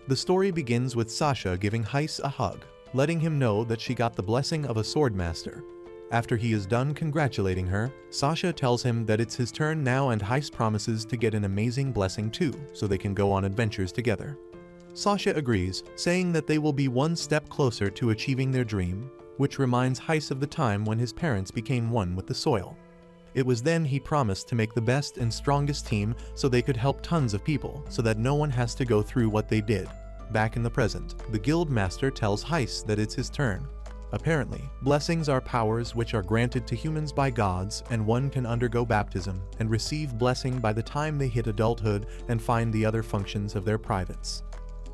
The story begins with Sasha giving Heiss a hug, letting him know that she got the blessing of a swordmaster. After he is done congratulating her, Sasha tells him that it's his turn now and Heiss promises to get an amazing blessing too, so they can go on adventures together. Sasha agrees, saying that they will be one step closer to achieving their dream, which reminds Heiss of the time when his parents became one with the soil. It was then he promised to make the best and strongest team so they could help tons of people so that no one has to go through what they did. Back in the present, the guild master tells Heiss that it's his turn. Apparently, blessings are powers which are granted to humans by gods, and one can undergo baptism and receive blessing by the time they hit adulthood and find the other functions of their privates.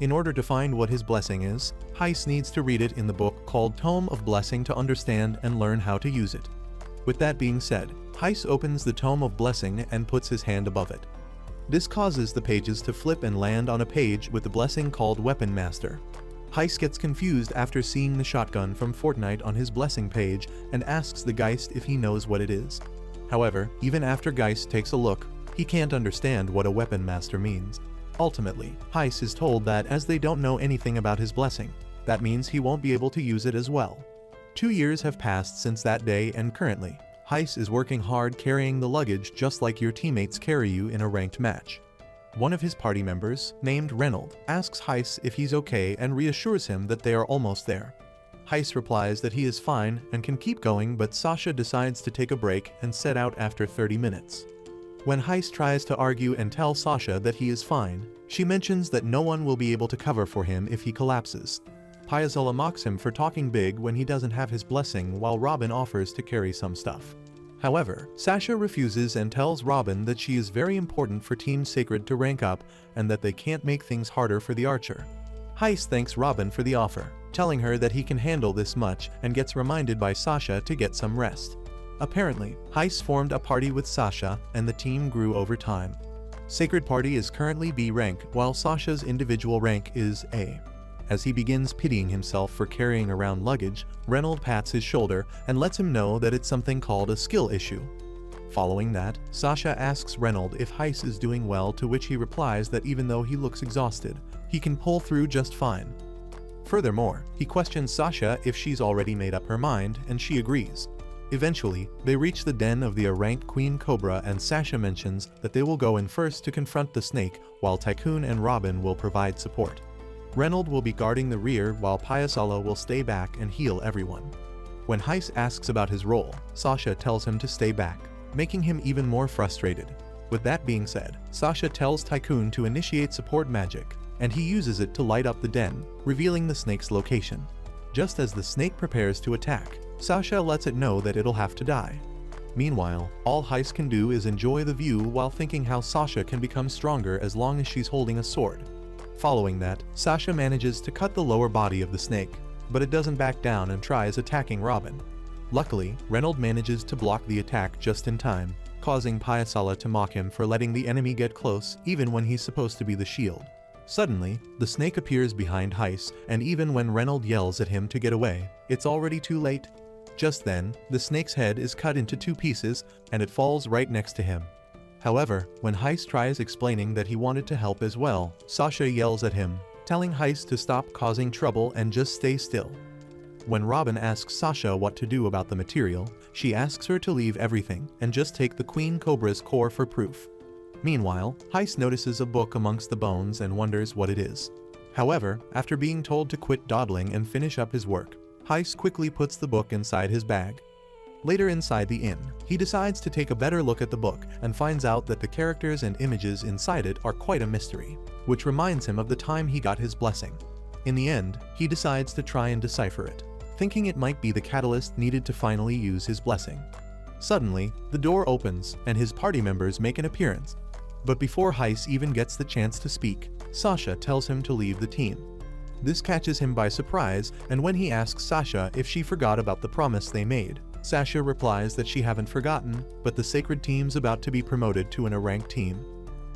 In order to find what his blessing is, Heiss needs to read it in the book called Tome of Blessing to understand and learn how to use it. With that being said, Heiss opens the Tome of Blessing and puts his hand above it. This causes the pages to flip and land on a page with the blessing called Weapon Master. Heiss gets confused after seeing the shotgun from Fortnite on his blessing page and asks the Geist if he knows what it is. However, even after Geist takes a look, he can't understand what a Weapon Master means. Ultimately, Heiss is told that as they don't know anything about his blessing, that means he won't be able to use it as well. 2 years have passed since that day and currently, Heiss is working hard carrying the luggage just like your teammates carry you in a ranked match. One of his party members, named Reynold, asks Heiss if he's okay and reassures him that they are almost there. Heiss replies that he is fine and can keep going, but Sasha decides to take a break and set out after 30 minutes. When Heiss tries to argue and tell Sasha that he is fine, she mentions that no one will be able to cover for him if he collapses. Piazzolla mocks him for talking big when he doesn't have his blessing, while Robin offers to carry some stuff. However, Sasha refuses and tells Robin that she is very important for Team Sacred to rank up and that they can't make things harder for the archer. Heiss thanks Robin for the offer, telling her that he can handle this much and gets reminded by Sasha to get some rest. Apparently, Heiss formed a party with Sasha and the team grew over time. Sacred Party is currently B rank while Sasha's individual rank is A. As he begins pitying himself for carrying around luggage, Reynold pats his shoulder and lets him know that it's something called a skill issue. Following that, Sasha asks Reynold if Heiss is doing well, to which he replies that even though he looks exhausted, he can pull through just fine. Furthermore, he questions Sasha if she's already made up her mind, and she agrees. Eventually, they reach the den of the A-ranked Queen Cobra and Sasha mentions that they will go in first to confront the snake, while Tycoon and Robin will provide support. Reynold will be guarding the rear while Piazzolla will stay back and heal everyone. When Heiss asks about his role, Sasha tells him to stay back, making him even more frustrated. With that being said, Sasha tells Tycoon to initiate support magic, and he uses it to light up the den, revealing the snake's location. Just as the snake prepares to attack, Sasha lets it know that it'll have to die. Meanwhile, all Heiss can do is enjoy the view while thinking how Sasha can become stronger as long as she's holding a sword. Following that, Sasha manages to cut the lower body of the snake, but it doesn't back down and tries attacking Robin. Luckily, Reynold manages to block the attack just in time, causing Piazzolla to mock him for letting the enemy get close even when he's supposed to be the shield. Suddenly, the snake appears behind Heiss, and even when Reynold yells at him to get away, it's already too late. Just then, the snake's head is cut into 2 pieces, and it falls right next to him. However, when Heiss tries explaining that he wanted to help as well, Sasha yells at him, telling Heiss to stop causing trouble and just stay still. When Robin asks Sasha what to do about the material, she asks her to leave everything and just take the Queen Cobra's core for proof. Meanwhile, Heiss notices a book amongst the bones and wonders what it is. However, after being told to quit dawdling and finish up his work, Heiss quickly puts the book inside his bag. Later inside the inn, he decides to take a better look at the book and finds out that the characters and images inside it are quite a mystery, which reminds him of the time he got his blessing. In the end, he decides to try and decipher it, thinking it might be the catalyst needed to finally use his blessing. Suddenly, the door opens and his party members make an appearance. But before Heiss even gets the chance to speak, Sasha tells him to leave the team. This catches him by surprise, and when he asks Sasha if she forgot about the promise they made, Sasha replies that she haven't forgotten, but the Sacred team's about to be promoted to an A-ranked team.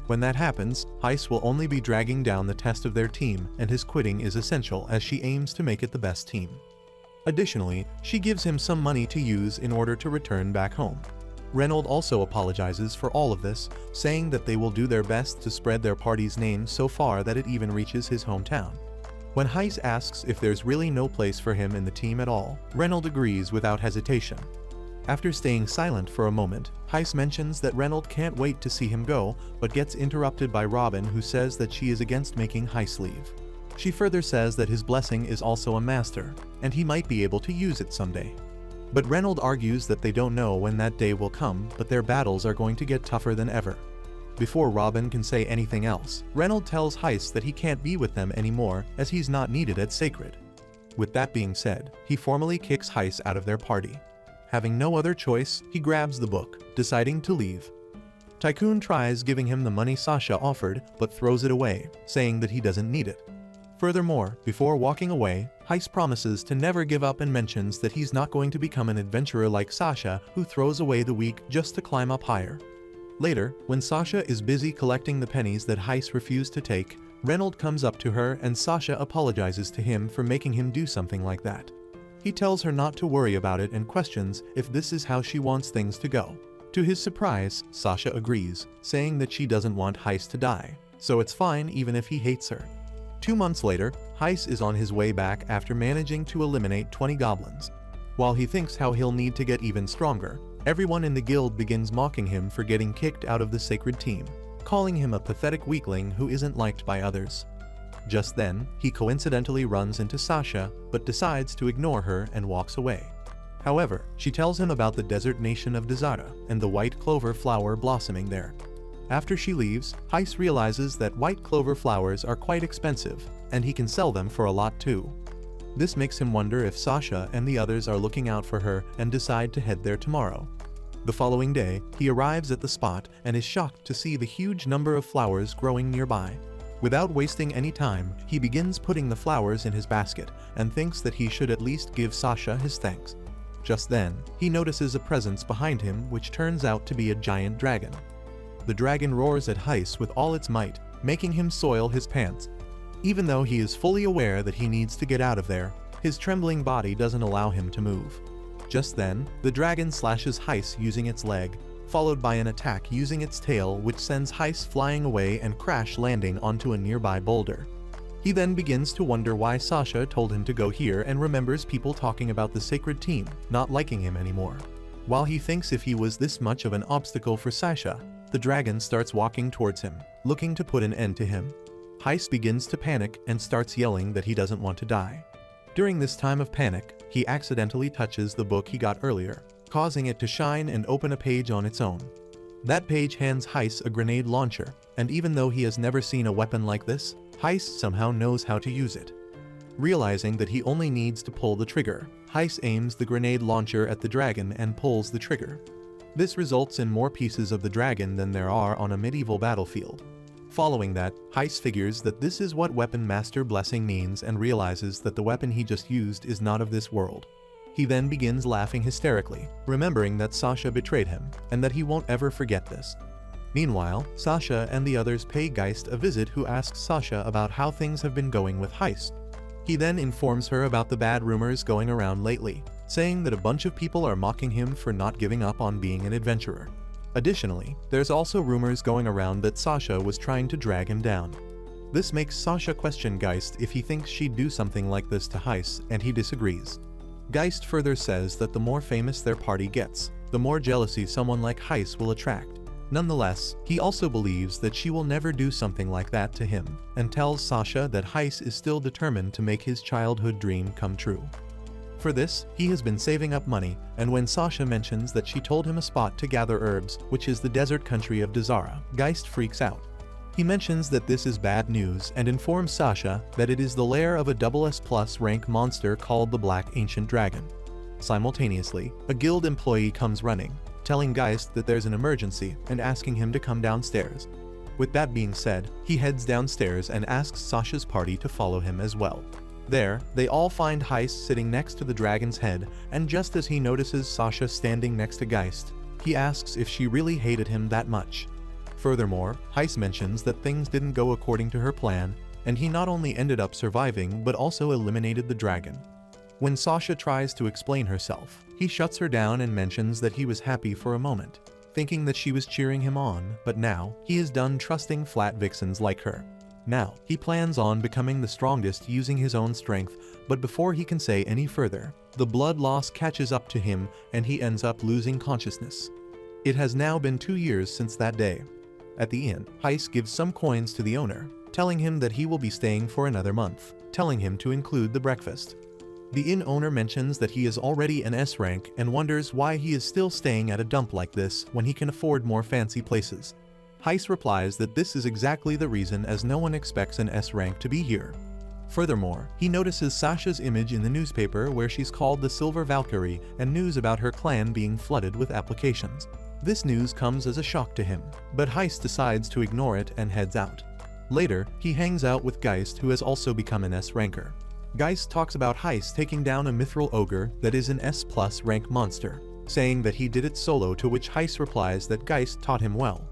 When that happens, Heiss will only be dragging down the test of their team, and his quitting is essential as she aims to make it the best team. Additionally, she gives him some money to use in order to return back home. Reynolds also apologizes for all of this, saying that they will do their best to spread their party's name so far that it even reaches his hometown. When Heiss asks if there's really no place for him in the team at all, Reynolds agrees without hesitation. After staying silent for a moment, Heiss mentions that Reynolds can't wait to see him go, but gets interrupted by Robin, who says that she is against making Heiss leave. She further says that his blessing is also a master, and he might be able to use it someday. But Reynolds argues that they don't know when that day will come, but their battles are going to get tougher than ever. Before Robin can say anything else, Reynolds tells Heiss that he can't be with them anymore as he's not needed at Sacred. With that being said, he formally kicks Heiss out of their party. Having no other choice, he grabs the book, deciding to leave. Tycoon tries giving him the money Sasha offered, but throws it away, saying that he doesn't need it. Furthermore, before walking away, Heiss promises to never give up and mentions that he's not going to become an adventurer like Sasha, who throws away the weak just to climb up higher. Later, when Sasha is busy collecting the pennies that Heiss refused to take, Reynolds comes up to her and Sasha apologizes to him for making him do something like that. He tells her not to worry about it and questions if this is how she wants things to go. To his surprise, Sasha agrees, saying that she doesn't want Heiss to die, so it's fine even if he hates her. 2 months later, Heiss is on his way back after managing to eliminate 20 goblins. While he thinks how he'll need to get even stronger, everyone in the guild begins mocking him for getting kicked out of the sacred team, calling him a pathetic weakling who isn't liked by others. Just then, he coincidentally runs into Sasha, but decides to ignore her and walks away. However, she tells him about the desert nation of Dazara and the white clover flower blossoming there. After she leaves, Heiss realizes that white clover flowers are quite expensive, and he can sell them for a lot too. This makes him wonder if Sasha and the others are looking out for her and decide to head there tomorrow. The following day, he arrives at the spot and is shocked to see the huge number of flowers growing nearby. Without wasting any time, he begins putting the flowers in his basket and thinks that he should at least give Sasha his thanks. Just then, he notices a presence behind him which turns out to be a giant dragon. The dragon roars at Heiss with all its might, making him soil his pants. Even though he is fully aware that he needs to get out of there, his trembling body doesn't allow him to move. Just then, the dragon slashes Heiss using its leg, followed by an attack using its tail, which sends Heiss flying away and crash landing onto a nearby boulder. He then begins to wonder why Sasha told him to go here and remembers people talking about the sacred team not liking him anymore. While he thinks if he was this much of an obstacle for Sasha, the dragon starts walking towards him, looking to put an end to him. Heiss begins to panic and starts yelling that he doesn't want to die. During this time of panic, he accidentally touches the book he got earlier, causing it to shine and open a page on its own. That page hands Heiss a grenade launcher, and even though he has never seen a weapon like this, Heiss somehow knows how to use it. Realizing that he only needs to pull the trigger, Heiss aims the grenade launcher at the dragon and pulls the trigger. This results in more pieces of the dragon than there are on a medieval battlefield. Following that, Heiss figures that this is what Weapon Master Blessing means and realizes that the weapon he just used is not of this world. He then begins laughing hysterically, remembering that Sasha betrayed him, and that he won't ever forget this. Meanwhile, Sasha and the others pay Geist a visit, who asks Sasha about how things have been going with Heiss. He then informs her about the bad rumors going around lately, saying that a bunch of people are mocking him for not giving up on being an adventurer. Additionally, there's also rumors going around that Sasha was trying to drag him down. This makes Sasha question Geist if he thinks she'd do something like this to Heiss, and he disagrees. Geist further says that the more famous their party gets, the more jealousy someone like Heiss will attract. Nonetheless, he also believes that she will never do something like that to him, and tells Sasha that Heiss is still determined to make his childhood dream come true. For this, he has been saving up money, and when Sasha mentions that she told him a spot to gather herbs, which is the desert country of Dazara, Geist freaks out. He mentions that this is bad news and informs Sasha that it is the lair of a SS+ rank monster called the Black Ancient Dragon. Simultaneously, a guild employee comes running, telling Geist that there's an emergency and asking him to come downstairs. With that being said, he heads downstairs and asks Sasha's party to follow him as well. There, they all find Heiss sitting next to the dragon's head, and just as he notices Sasha standing next to Geist, he asks if she really hated him that much. Furthermore, Heiss mentions that things didn't go according to her plan, and he not only ended up surviving but also eliminated the dragon. When Sasha tries to explain herself, He shuts her down and mentions that he was happy for a moment, thinking that she was cheering him on, but now, he is done trusting flat vixens like her. Now, he plans on becoming the strongest using his own strength, but before he can say any further, the blood loss catches up to him and he ends up losing consciousness. It has now been 2 years since that day. At the inn, Heiss gives some coins to the owner, telling him that he will be staying for another month, telling him to include the breakfast. The inn owner mentions that he is already an S rank and wonders why he is still staying at a dump like this when he can afford more fancy places. Heiss replies that this is exactly the reason, as no one expects an S rank to be here. Furthermore, he notices Sasha's image in the newspaper where she's called the Silver Valkyrie and news about her clan being flooded with applications. This news comes as a shock to him, but Heiss decides to ignore it and heads out. Later, he hangs out with Geist, who has also become an S ranker. Geist talks about Heiss taking down a mithril ogre that is an S+ rank monster, saying that he did it solo, to which Heiss replies that Geist taught him well.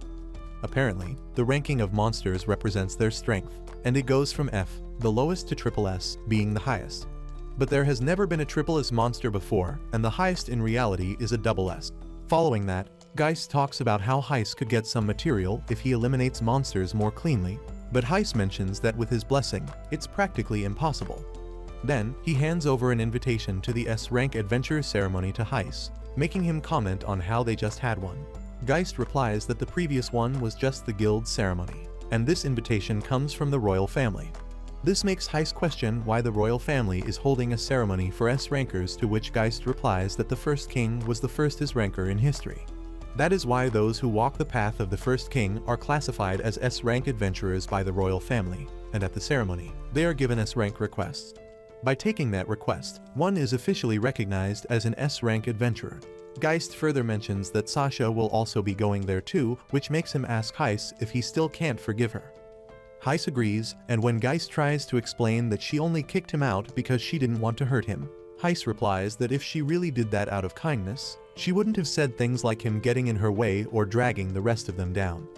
Apparently, the ranking of monsters represents their strength, and it goes from F, the lowest, to SS, being the highest. But there has never been a SS monster before, and the highest in reality is a SS. Following that, Geist talks about how Heiss could get some material if he eliminates monsters more cleanly, but Heiss mentions that with his blessing, it's practically impossible. Then, he hands over an invitation to the S-rank adventure ceremony to Heiss, making him comment on how they just had one. Geist replies that the previous one was just the guild ceremony, and this invitation comes from the royal family. This makes Heiss question why the royal family is holding a ceremony for S-rankers, to which Geist replies that the first king was the first S-ranker in history. That is why those who walk the path of the first king are classified as S-rank adventurers by the royal family, and at the ceremony, they are given S-rank requests. By taking that request, one is officially recognized as an S-rank adventurer. Geist further mentions that Sasha will also be going there too, which makes him ask Heiss if he still can't forgive her. Heiss agrees, and when Geist tries to explain that she only kicked him out because she didn't want to hurt him, Heiss replies that if she really did that out of kindness, she wouldn't have said things like him getting in her way or dragging the rest of them down.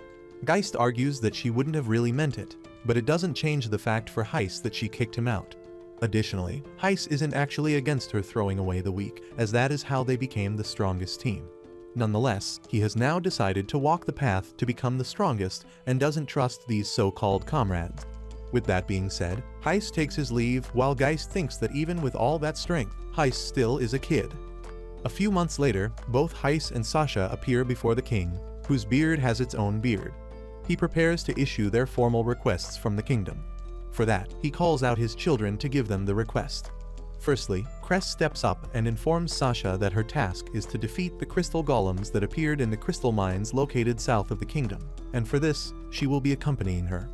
Geist argues that she wouldn't have really meant it, but it doesn't change the fact for Heiss that she kicked him out. Additionally, Heiss isn't actually against her throwing away the weak, as that is how they became the strongest team. Nonetheless, he has now decided to walk the path to become the strongest and doesn't trust these so-called comrades. With that being said, Heiss takes his leave while Geist thinks that even with all that strength, Heiss still is a kid. A few months later, both Heiss and Sasha appear before the king, whose beard has its own beard. He prepares to issue their formal requests from the kingdom. For that, he calls out his children to give them the request. Firstly, Cress steps up and informs Sasha that her task is to defeat the crystal golems that appeared in the crystal mines located south of the kingdom, and for this, she will be accompanying her.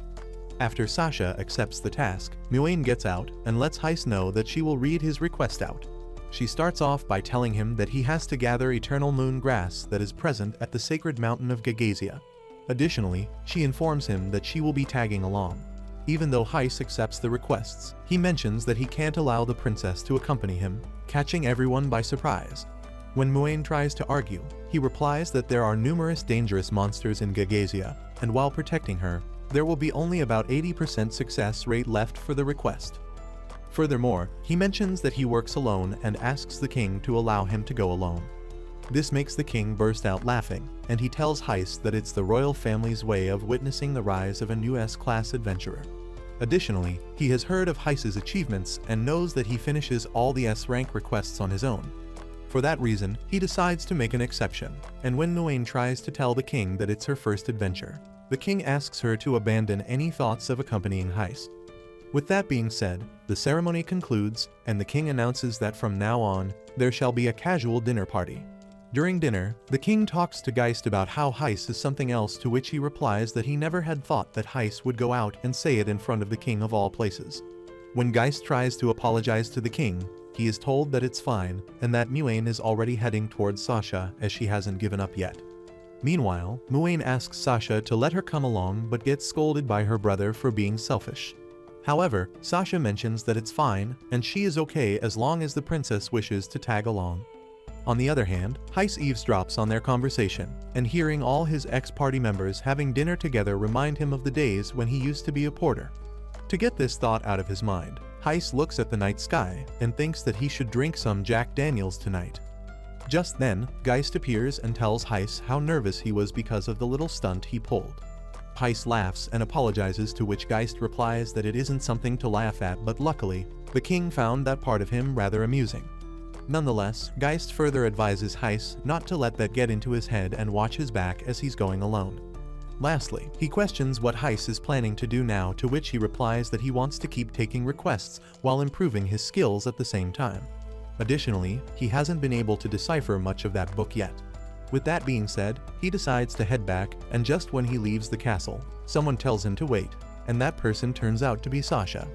After Sasha accepts the task, Muain gets out and lets Heiss know that she will read his request out. She starts off by telling him that he has to gather eternal moon grass that is present at the sacred mountain of Yggdrasil. Additionally, she informs him that she will be tagging along. Even though Heiss accepts the requests, he mentions that he can't allow the princess to accompany him, catching everyone by surprise. When Muain tries to argue, he replies that there are numerous dangerous monsters in Yggdrasil, and while protecting her, there will be only about 80% success rate left for the request. Furthermore, he mentions that he works alone and asks the king to allow him to go alone. This makes the king burst out laughing, and he tells Heiss that it's the royal family's way of witnessing the rise of a new S-class adventurer. Additionally, he has heard of Heiss's achievements and knows that he finishes all the S-rank requests on his own. For that reason, he decides to make an exception, and when Muain tries to tell the king that it's her first adventure, the king asks her to abandon any thoughts of accompanying Heiss. With that being said, the ceremony concludes, and the king announces that from now on, there shall be a casual dinner party. During dinner, the king talks to Geist about how Heiss is something else, to which he replies that he never had thought that Heiss would go out and say it in front of the king of all places. When Geist tries to apologize to the king, he is told that it's fine and that Muain is already heading towards Sasha as she hasn't given up yet. Meanwhile, Muain asks Sasha to let her come along but gets scolded by her brother for being selfish. However, Sasha mentions that it's fine and she is okay as long as the princess wishes to tag along. On the other hand, Heiss eavesdrops on their conversation, and hearing all his ex-party members having dinner together remind him of the days when he used to be a porter. To get this thought out of his mind, Heiss looks at the night sky and thinks that he should drink some Jack Daniels tonight. Just then, Geist appears and tells Heiss how nervous he was because of the little stunt he pulled. Heiss laughs and apologizes, to which Geist replies that it isn't something to laugh at, but luckily, the king found that part of him rather amusing. Nonetheless, Geist further advises Heiss not to let that get into his head and watch his back as he's going alone. Lastly, he questions what Heiss is planning to do now, to which he replies that he wants to keep taking requests while improving his skills at the same time. Additionally, he hasn't been able to decipher much of that book yet. With that being said, he decides to head back, and just when he leaves the castle, someone tells him to wait, and that person turns out to be Sasha.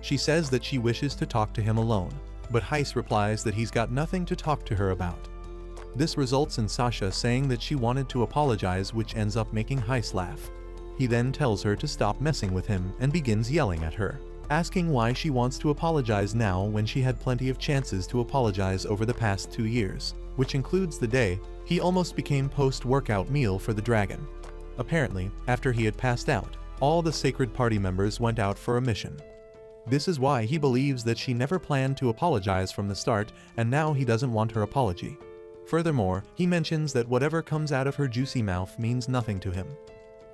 She says that she wishes to talk to him alone, but Heiss replies that he's got nothing to talk to her about. This results in Sasha saying that she wanted to apologize, which ends up making Heiss laugh. He then tells her to stop messing with him and begins yelling at her, asking why she wants to apologize now when she had plenty of chances to apologize over the past 2 years, which includes the day he almost became post-workout meal for the dragon. Apparently, after he had passed out, all the sacred party members went out for a mission. This is why he believes that she never planned to apologize from the start, and now he doesn't want her apology. Furthermore, he mentions that whatever comes out of her juicy mouth means nothing to him.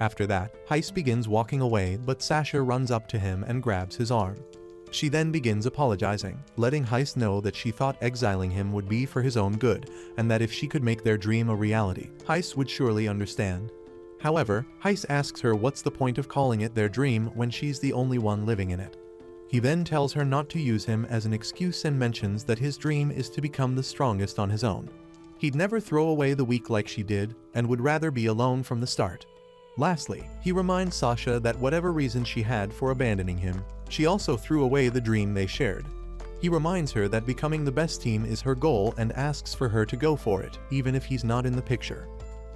After that, Heiss begins walking away, but Sasha runs up to him and grabs his arm. She then begins apologizing, letting Heiss know that she thought exiling him would be for his own good, and that if she could make their dream a reality, Heiss would surely understand. However, Heiss asks her what's the point of calling it their dream when she's the only one living in it. He then tells her not to use him as an excuse and mentions that his dream is to become the strongest on his own. He'd never throw away the weak like she did, and would rather be alone from the start. Lastly, he reminds Sasha that whatever reason she had for abandoning him, she also threw away the dream they shared. He reminds her that becoming the best team is her goal and asks for her to go for it, even if he's not in the picture.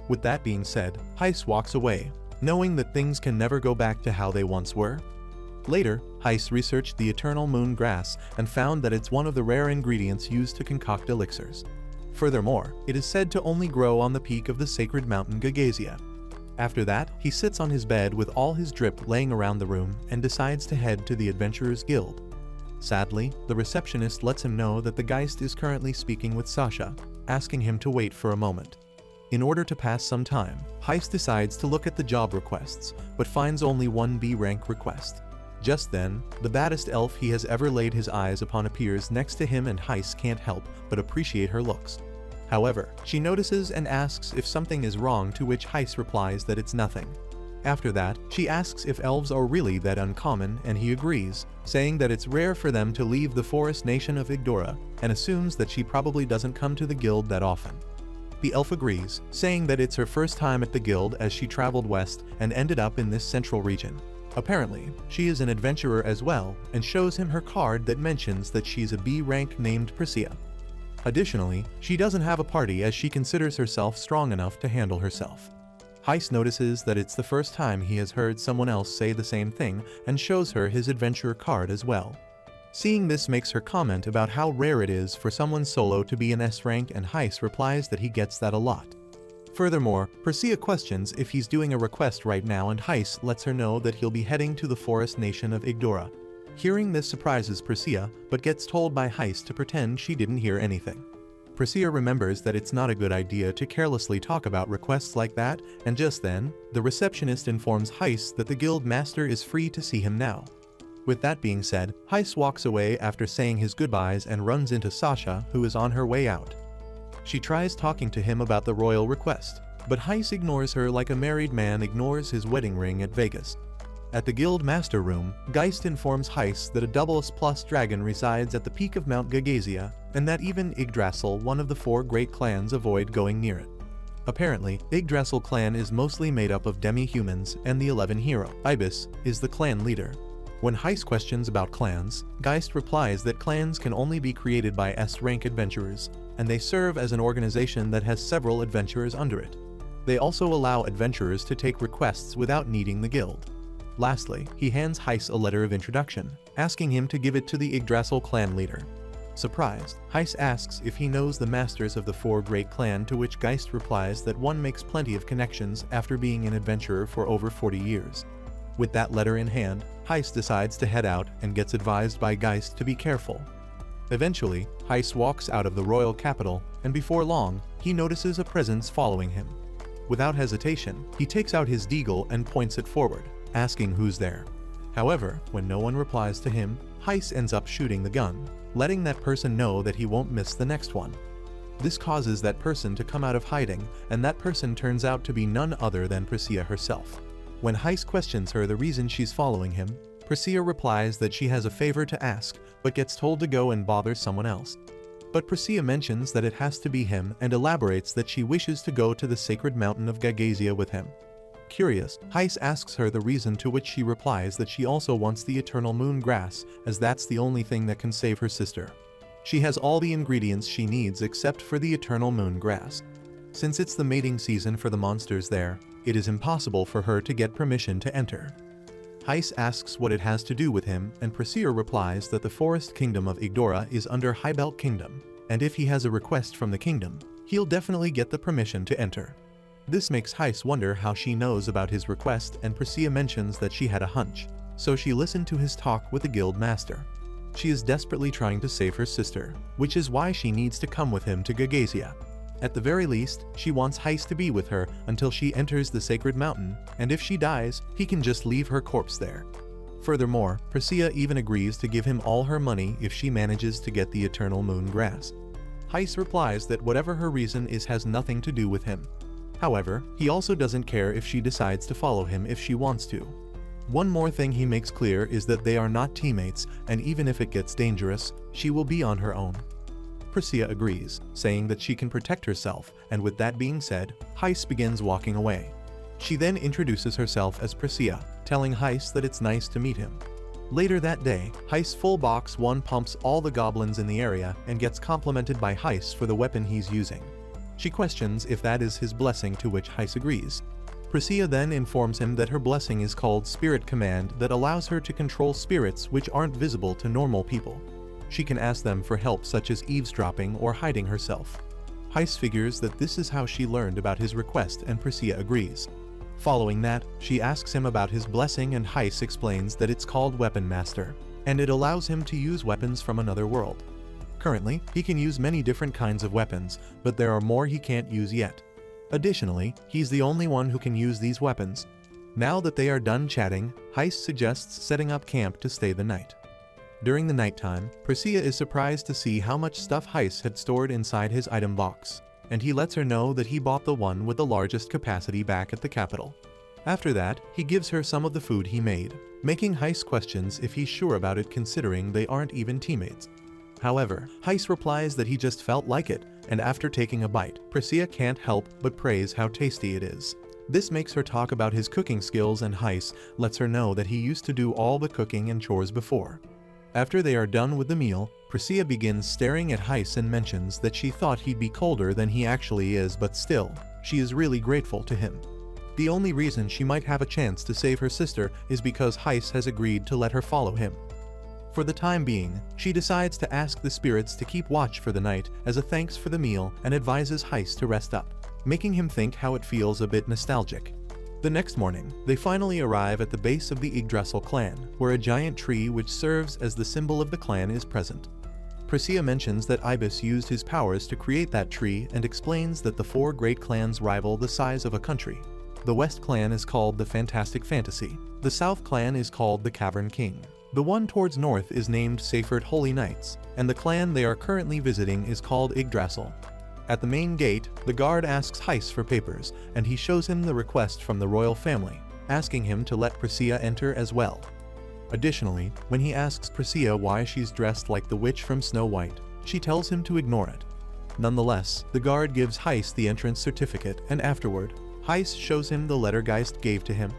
With that being said, Heiss walks away, knowing that things can never go back to how they once were. Later, Heiss researched the eternal moon grass and found that it's one of the rare ingredients used to concoct elixirs. Furthermore, it is said to only grow on the peak of the sacred mountain Yggdrasil. After that, he sits on his bed with all his drip laying around the room and decides to head to the Adventurers Guild. Sadly, the receptionist lets him know that the Geist is currently speaking with Sasha, asking him to wait for a moment. In order to pass some time, Heiss decides to look at the job requests, but finds only one B rank request. Just then, the baddest elf he has ever laid his eyes upon appears next to him, and Heiss can't help but appreciate her looks. However, she notices and asks if something is wrong, to which Heiss replies that it's nothing. After that, she asks if elves are really that uncommon, and he agrees, saying that it's rare for them to leave the forest nation of Yggdrasil, and assumes that she probably doesn't come to the guild that often. The elf agrees, saying that it's her first time at the guild as she traveled west and ended up in this central region. Apparently, she is an adventurer as well, and shows him her card that mentions that she's a B rank named Priscilla. Additionally, she doesn't have a party as she considers herself strong enough to handle herself. Heiss notices that it's the first time he has heard someone else say the same thing and shows her his adventurer card as well. Seeing this makes her comment about how rare it is for someone solo to be an S rank, and Heiss replies that he gets that a lot. Furthermore, Priscilla questions if he's doing a request right now, and Heiss lets her know that he'll be heading to the forest nation of Yggdrasil. Hearing this surprises Priscilla, but gets told by Heiss to pretend she didn't hear anything. Priscilla remembers that it's not a good idea to carelessly talk about requests like that, and just then, the receptionist informs Heiss that the guild master is free to see him now. With that being said, Heiss walks away after saying his goodbyes and runs into Sasha, who is on her way out. She tries talking to him about the royal request, but Heiss ignores her like a married man ignores his wedding ring at Vegas. At the guild master room, Geist informs Heiss that a double-plus dragon resides at the peak of Mount Yggdrasil, and that even Yggdrasil, one of the 4 great clans, avoid going near it. Apparently, Yggdrasil clan is mostly made up of demi-humans, and the 11 hero, Ibis, is the clan leader. When Heiss questions about clans, Geist replies that clans can only be created by S-rank adventurers, and they serve as an organization that has several adventurers under it. They also allow adventurers to take requests without needing the guild. Lastly, he hands Heiss a letter of introduction, asking him to give it to the Yggdrasil clan leader. Surprised, Heiss asks if he knows the masters of the 4 great clan, to which Geist replies that one makes plenty of connections after being an adventurer for over 40 years. With that letter in hand, Heiss decides to head out and gets advised by Geist to be careful. Eventually, Heiss walks out of the royal capital, and before long, he notices a presence following him. Without hesitation, he takes out his deagle and points it forward, asking who's there. However, when no one replies to him, Heiss ends up shooting the gun, letting that person know that he won't miss the next one. This causes that person to come out of hiding, and that person turns out to be none other than Priscilla herself. When Heiss questions her the reason she's following him, Priscilla replies that she has a favor to ask, but gets told to go and bother someone else. But Priscilla mentions that it has to be him and elaborates that she wishes to go to the sacred mountain of Yggdrasil with him. Curious, Heiss asks her the reason, to which she replies that she also wants the eternal moon grass, as that's the only thing that can save her sister. She has all the ingredients she needs except for the eternal moon grass. Since it's the mating season for the monsters there, it is impossible for her to get permission to enter. Heiss asks what it has to do with him, and Priscilla replies that the forest kingdom of Yggdrasil is under Highbelt Kingdom, and if he has a request from the kingdom, he'll definitely get the permission to enter. This makes Heiss wonder how she knows about his request, and Priscilla mentions that she had a hunch, so she listened to his talk with the guild master. She is desperately trying to save her sister, which is why she needs to come with him to Yggdrasil. At the very least, she wants Heiss to be with her until she enters the sacred mountain, and if she dies, he can just leave her corpse there. Furthermore, Priscilla even agrees to give him all her money if she manages to get the eternal moon grass. Heiss replies that whatever her reason is has nothing to do with him. However, he also doesn't care if she decides to follow him if she wants to. One more thing he makes clear is that they are not teammates, and even if it gets dangerous, she will be on her own. Priscilla agrees, saying that she can protect herself, and with that being said, Heiss begins walking away. She then introduces herself as Priscilla, telling Heiss that it's nice to meet him. Later that day, Heiss full box 1 pumps all the goblins in the area and gets complimented by Heiss for the weapon he's using. She questions if that is his blessing, to which Heiss agrees. Priscilla then informs him that her blessing is called Spirit Command, that allows her to control spirits which aren't visible to normal people. She can ask them for help, such as eavesdropping or hiding herself. Heiss figures that this is how she learned about his request, and Priscilla agrees. Following that, she asks him about his blessing, and Heiss explains that it's called Weapon Master, and it allows him to use weapons from another world. Currently, he can use many different kinds of weapons, but there are more he can't use yet. Additionally, he's the only one who can use these weapons. Now that they are done chatting, Heiss suggests setting up camp to stay the night. During the nighttime, Priscilla is surprised to see how much stuff Heiss had stored inside his item box, and he lets her know that he bought the one with the largest capacity back at the capital. After that, he gives her some of the food he made, making Heiss questions if he's sure about it, considering they aren't even teammates. However, Heiss replies that he just felt like it, and after taking a bite, Priscilla can't help but praise how tasty it is. This makes her talk about his cooking skills, and Heiss lets her know that he used to do all the cooking and chores before. After they are done with the meal, Priscilla begins staring at Heiss and mentions that she thought he'd be colder than he actually is, but still, she is really grateful to him. The only reason she might have a chance to save her sister is because Heiss has agreed to let her follow him. For the time being, she decides to ask the spirits to keep watch for the night as a thanks for the meal, and advises Heiss to rest up, making him think how it feels a bit nostalgic. The next morning, they finally arrive at the base of the Yggdrasil clan, where a giant tree which serves as the symbol of the clan is present. Priscilla mentions that Ibis used his powers to create that tree, and explains that the 4 great clans rival the size of a country. The West clan is called the Fantastic Fantasy, the South clan is called the Cavern King, the one towards north is named Seyfert Holy Knights, and the clan they are currently visiting is called Yggdrasil. At the main gate, the guard asks Heiss for papers, and he shows him the request from the royal family, asking him to let Priscilla enter as well. Additionally, when he asks Priscilla why she's dressed like the witch from Snow White, she tells him to ignore it. Nonetheless, the guard gives Heiss the entrance certificate, and afterward, Heiss shows him the letter Geist gave to him.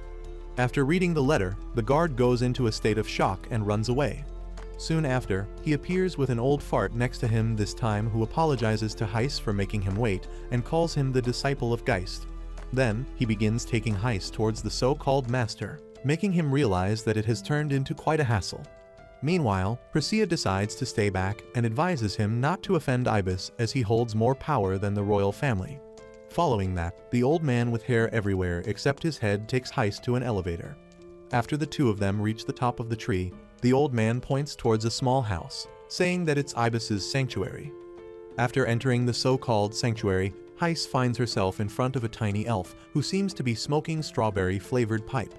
After reading the letter, the guard goes into a state of shock and runs away. Soon after, he appears with an old fart next to him, this time who apologizes to Heiss for making him wait and calls him the disciple of Geist. Then, he begins taking Heiss towards the so-called master, making him realize that it has turned into quite a hassle. Meanwhile, Priscilla decides to stay back and advises him not to offend Ibis, as he holds more power than the royal family. Following that, the old man with hair everywhere except his head takes Heiss to an elevator. After the two of them reach the top of the tree, the old man points towards a small house, saying that it's Ibis's sanctuary. After entering the so-called sanctuary, Heiss finds herself in front of a tiny elf who seems to be smoking strawberry-flavored pipe.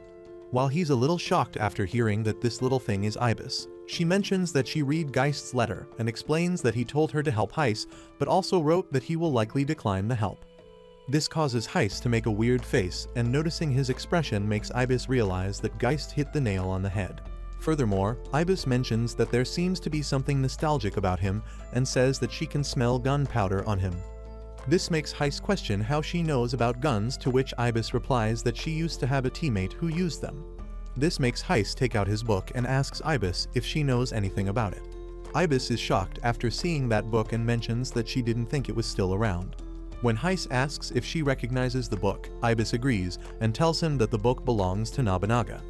While he's a little shocked after hearing that this little thing is Ibis, she mentions that she read Geist's letter and explains that he told her to help Heiss, but also wrote that he will likely decline the help. This causes Heiss to make a weird face, and noticing his expression makes Ibis realize that Geist hit the nail on the head. Furthermore, Ibis mentions that there seems to be something nostalgic about him and says that she can smell gunpowder on him. This makes Heiss question how she knows about guns, to which Ibis replies that she used to have a teammate who used them. This makes Heiss take out his book and asks Ibis if she knows anything about it. Ibis is shocked after seeing that book and mentions that she didn't think it was still around. When Heiss asks if she recognizes the book, Ibis agrees and tells him that the book belongs to Nobunaga.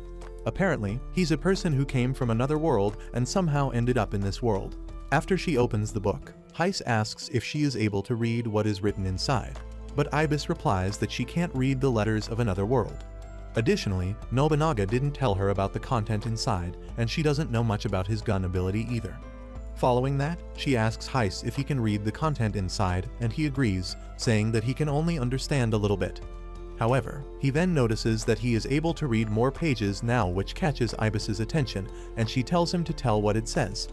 Apparently, he's a person who came from another world and somehow ended up in this world. After she opens the book, Heiss asks if she is able to read what is written inside, but Ibis replies that she can't read the letters of another world. Additionally, Nobunaga didn't tell her about the content inside, and she doesn't know much about his gun ability either. Following that, she asks Heiss if he can read the content inside, and he agrees, saying that he can only understand a little bit. However, he then notices that he is able to read more pages now, which catches Ibis's attention, and she tells him to tell what it says.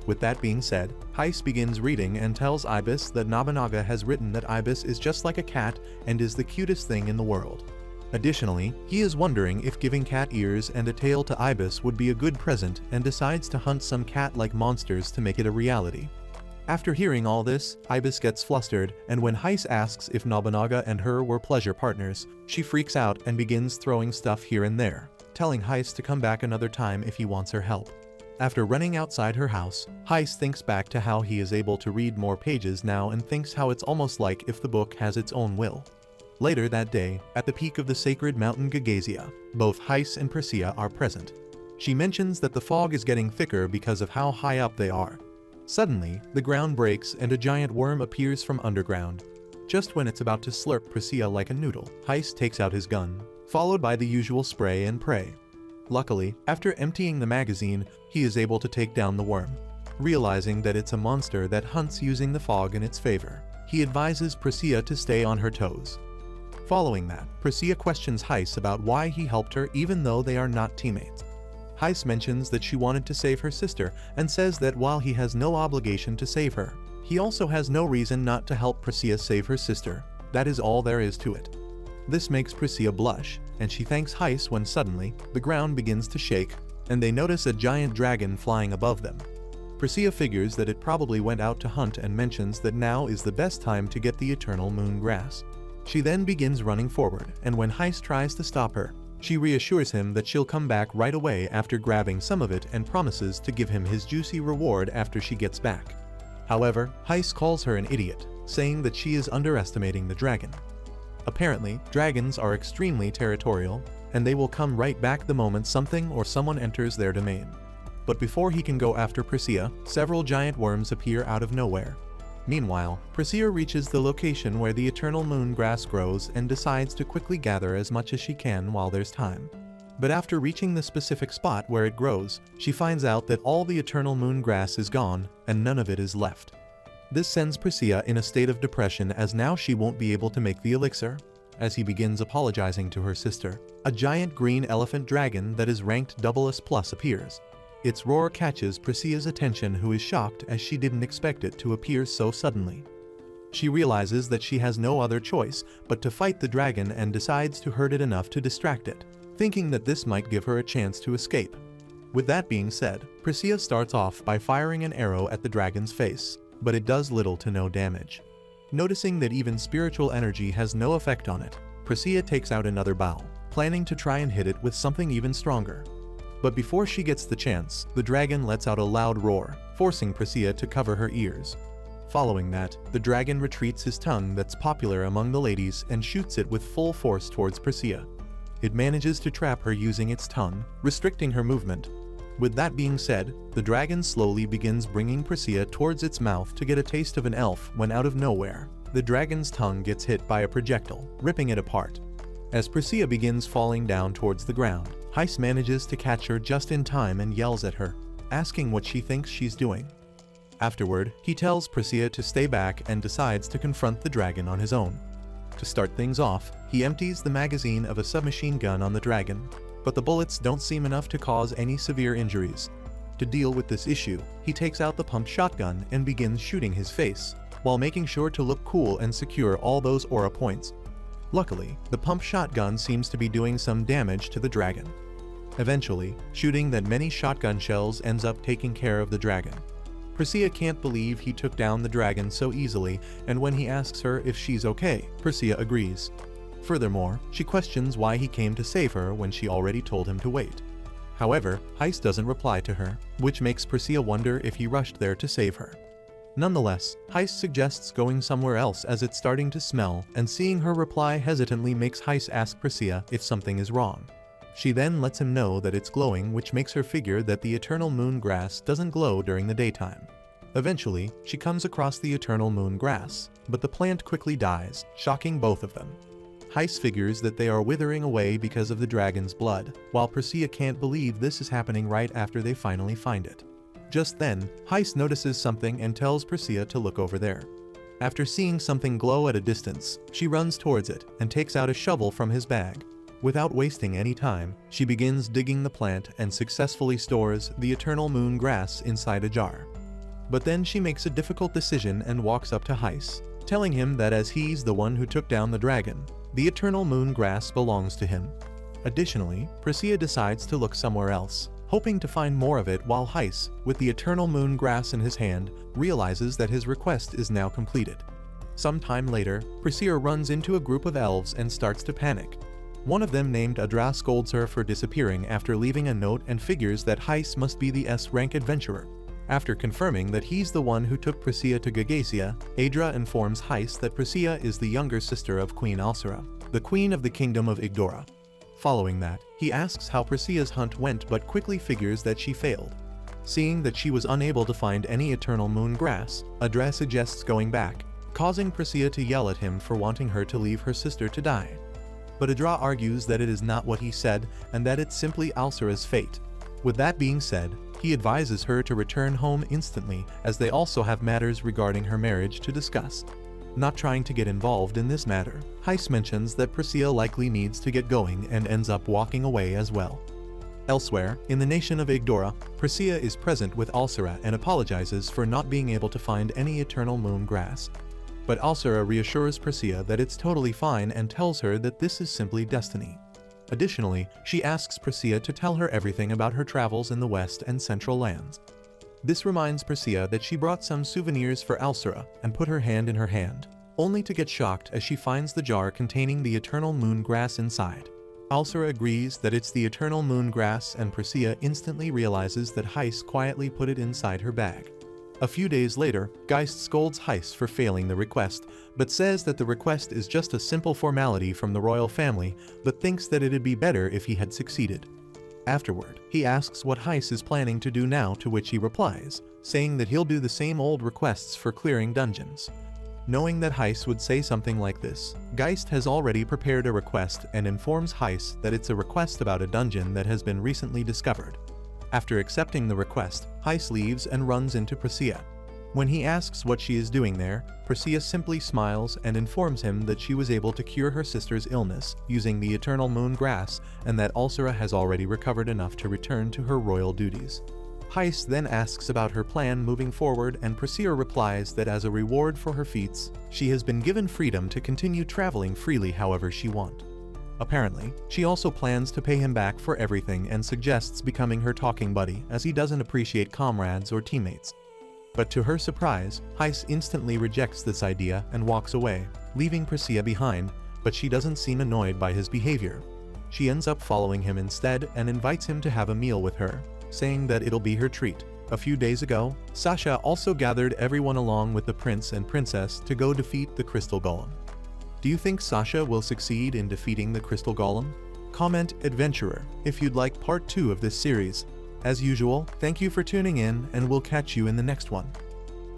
With that being said, Heiss begins reading and tells Ibis that Nobunaga has written that Ibis is just like a cat and is the cutest thing in the world. Additionally, he is wondering if giving cat ears and a tail to Ibis would be a good present and decides to hunt some cat-like monsters to make it a reality. After hearing all this, Ibis gets flustered, and when Heiss asks if Nobunaga and her were pleasure partners, she freaks out and begins throwing stuff here and there, telling Heiss to come back another time if he wants her help. After running outside her house, Heiss thinks back to how he is able to read more pages now and thinks how it's almost like if the book has its own will. Later that day, at the peak of the sacred mountain Yggdrasil, both Heiss and Priscilla are present. She mentions that the fog is getting thicker because of how high up they are. Suddenly, the ground breaks and a giant worm appears from underground. Just when it's about to slurp Priscilla like a noodle, Heiss takes out his gun, followed by the usual spray and pray. Luckily, after emptying the magazine, he is able to take down the worm. Realizing that it's a monster that hunts using the fog in its favor, he advises Priscilla to stay on her toes. Following that, Priscilla questions Heiss about why he helped her even though they are not teammates. Heiss mentions that she wanted to save her sister and says that while he has no obligation to save her, he also has no reason not to help Priscilla save her sister. That is all there is to it. This makes Priscilla blush, and she thanks Heiss when suddenly, the ground begins to shake, and they notice a giant dragon flying above them. Priscilla figures that it probably went out to hunt and mentions that now is the best time to get the eternal moon grass. She then begins running forward, and when Heiss tries to stop her, she reassures him that she'll come back right away after grabbing some of it and promises to give him his juicy reward after she gets back. However, Heiss calls her an idiot, saying that she is underestimating the dragon. Apparently, dragons are extremely territorial, and they will come right back the moment something or someone enters their domain. But before he can go after Priscilla, several giant worms appear out of nowhere. Meanwhile, Priscilla reaches the location where the eternal moon grass grows and decides to quickly gather as much as she can while there's time. But after reaching the specific spot where it grows, she finds out that all the eternal moon grass is gone and none of it is left. This sends Priscilla in a state of depression as now she won't be able to make the elixir. As he begins apologizing to her sister, a giant green elephant dragon that is ranked SS+ appears. Its roar catches Priscilla's attention, who is shocked as she didn't expect it to appear so suddenly. She realizes that she has no other choice but to fight the dragon and decides to hurt it enough to distract it, thinking that this might give her a chance to escape. With that being said, Priscilla starts off by firing an arrow at the dragon's face, but it does little to no damage. Noticing that even spiritual energy has no effect on it, Priscilla takes out another bow, planning to try and hit it with something even stronger. But before she gets the chance, the dragon lets out a loud roar, forcing Priscilla to cover her ears. Following that, the dragon retreats his tongue that's popular among the ladies and shoots it with full force towards Priscilla. It manages to trap her using its tongue, restricting her movement. With that being said, the dragon slowly begins bringing Priscilla towards its mouth to get a taste of an elf when out of nowhere, the dragon's tongue gets hit by a projectile, ripping it apart. As Priscilla begins falling down towards the ground, Heiss manages to catch her just in time and yells at her, asking what she thinks she's doing. Afterward, he tells Priscilla to stay back and decides to confront the dragon on his own. To start things off, he empties the magazine of a submachine gun on the dragon, but the bullets don't seem enough to cause any severe injuries. To deal with this issue, he takes out the pumped shotgun and begins shooting his face, while making sure to look cool and secure all those aura points. Luckily, the pump shotgun seems to be doing some damage to the dragon. Eventually, shooting that many shotgun shells ends up taking care of the dragon. Priscilla can't believe he took down the dragon so easily, and when he asks her if she's okay, Priscilla agrees. Furthermore, she questions why he came to save her when she already told him to wait. However, Heiss doesn't reply to her, which makes Priscilla wonder if he rushed there to save her. Nonetheless, Heiss suggests going somewhere else as it's starting to smell, and seeing her reply hesitantly makes Heiss ask Priscilla if something is wrong. She then lets him know that it's glowing, which makes her figure that the eternal moon grass doesn't glow during the daytime. Eventually, she comes across the eternal moon grass, but the plant quickly dies, shocking both of them. Heiss figures that they are withering away because of the dragon's blood, while Priscilla can't believe this is happening right after they finally find it. Just then, Heiss notices something and tells Priscilla to look over there. After seeing something glow at a distance, she runs towards it and takes out a shovel from his bag. Without wasting any time, she begins digging the plant and successfully stores the eternal moon grass inside a jar. But then she makes a difficult decision and walks up to Heiss, telling him that as he's the one who took down the dragon, the eternal moon grass belongs to him. Additionally, Priscilla decides to look somewhere else, hoping to find more of it, while Heiss, with the eternal moon grass in his hand, realizes that his request is now completed. Some time later, Priscilla runs into a group of elves and starts to panic. One of them, named Adra, scolds her for disappearing after leaving a note and figures that Heiss must be the S-rank adventurer. After confirming that he's the one who took Priscilla to Yggdrasil, Adra informs Heiss that Priscilla is the younger sister of Queen Alcera, the queen of the kingdom of Yggdrasil. Following that, he asks how Priscilla's hunt went but quickly figures that she failed. Seeing that she was unable to find any eternal moon grass, Adra suggests going back, causing Priscilla to yell at him for wanting her to leave her sister to die. But Adra argues that it is not what he said and that it's simply Alcera's fate. With that being said, he advises her to return home instantly, as they also have matters regarding her marriage to discuss. Not trying to get involved in this matter, Heiss mentions that Priscilla likely needs to get going and ends up walking away as well. Elsewhere, in the nation of Yggdrasil, Priscilla is present with Alcera and apologizes for not being able to find any eternal moon grass. But Alcera reassures Priscilla that it's totally fine and tells her that this is simply destiny. Additionally, she asks Priscilla to tell her everything about her travels in the West and Central lands. This reminds Priscilla that she brought some souvenirs for Alcera and put her hand in her hand, only to get shocked as she finds the jar containing the eternal moon grass inside. Alcera agrees that it's the eternal moon grass, and Priscilla instantly realizes that Heiss quietly put it inside her bag. A few days later, Geist scolds Heiss for failing the request, but says that the request is just a simple formality from the royal family, but thinks that it'd be better if he had succeeded. Afterward, he asks what Heiss is planning to do now, to which he replies, saying that he'll do the same old requests for clearing dungeons. Knowing that Heiss would say something like this, Geist has already prepared a request and informs Heiss that it's a request about a dungeon that has been recently discovered. After accepting the request, Heiss leaves and runs into Priscilla. When he asks what she is doing there, Priscilla simply smiles and informs him that she was able to cure her sister's illness using the eternal moon grass, and that Alcera has already recovered enough to return to her royal duties. Heiss then asks about her plan moving forward, and Priscilla replies that as a reward for her feats, she has been given freedom to continue traveling freely however she wants. Apparently, she also plans to pay him back for everything and suggests becoming her talking buddy, as he doesn't appreciate comrades or teammates. But to her surprise, Heiss instantly rejects this idea and walks away, leaving Priscilla behind, but she doesn't seem annoyed by his behavior. She ends up following him instead and invites him to have a meal with her, saying that it'll be her treat. A few days ago, Sasha also gathered everyone along with the prince and princess to go defeat the crystal golem. Do you think Sasha will succeed in defeating the crystal golem? Comment adventurer if you'd like part 2 of this series. As usual, thank you for tuning in, and we'll catch you in the next one.